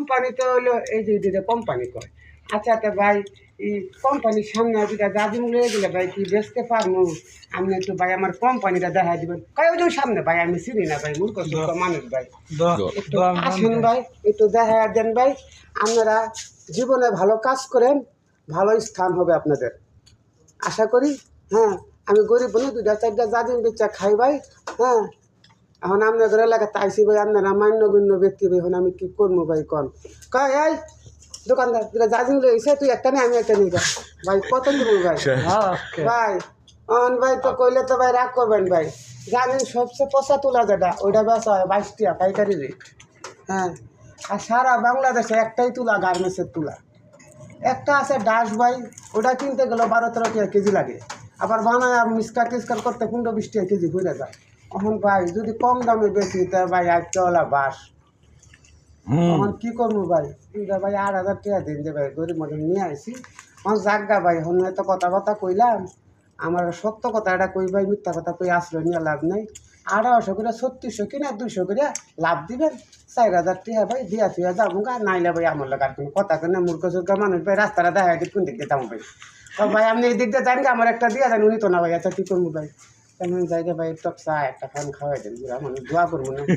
কোম্পানিতে হইলো এই যে দুইটা কোম্পানি কয় আচ্ছা তা ভাই এই কোম্পানির সামনে দুইটা দাদিম লয়ে গেলে ভাই কি বেচতে পারবো আপনি একটু ভাই আমার কোম্পানিটা দেখা দিবেন কয় ওই সামনে ভাই আমি চিনি না ভাই মূর্খ সূর্খ মানুষ ভাই একটু আসেন ভাই একটু দেখা দেন ভাই আপনারা জীবনে ভালো কাজ করেন ভালো স্থান হবে আপনাদের আশা করি হ্যাঁ আমি গরিব বলি দুইটা চারটা দাদিম বেচা খাই ভাই হ্যাঁ এখন আপনাদের এলাকাতে আইসি ভাই আপনারা মান্যগণ্য ব্যক্তি ভাই এখন আমি কি করবো ভাই কন কয় এই দোকানদার দুটা দাদিম লইছে তুই একটা নেই আমি একটা নিই ভাই কত দেবো ভাই ভাই ভাই তো কইলে তো ভাই রাগ করবেন ভাই জানেন সবচেয়ে পচা তুলা যেটা ওইটা বেচা হয় 22 টাকা পাইকারি রেট হ্যাঁ আর সারা বাংলাদেশে একটাই তুলা গার্মেন্টসের তুলা একটা আছে ডাস ভাই ওটা কিনতে গেলে 12-13 টাকা কেজি লাগে আবার বানায় মিসকার টিস্কার করতে 15-20 টাকা কেজি ঘুরে যায় এখন ভাই যদি কম দামে বেশি তা ভাই আজকেওয়ালা বাস এখন কী করবো ভাই ভাই 8,000 টাকা দিন যে ভাই গরিব মতন নিয়ে আসি আমার জাগা ভাই এখন হয়তো কথাবার্তা কইলাম আমার সত্য কথা এটা কই ভাই মিথ্যা কথা কই আশ্রয় নিয়ে লাভ নেই 1800 করে 3600 কিনা 200 করে লাভ দিবেন 4,000 টাকা ভাই দিয়া থুয়া যাবো গা নাইলে ভাই আমার লাগে আর কোনো কথা কেন মূর্খ সূর্খ মানুষ ভাই রাস্তাটা দেখা দিই কোন দিক দিয়ে যাবো ভাই তো ভাই আপনি এই দিক দিয়ে যান আমার একটা দিয়া দেন উনি তো না ভাই আচ্ছা কী করবো ভাই তেমন জায়গায় ভাই টক চা একটা খান খাওয়াই দেন মানুষ দোয়া করবো না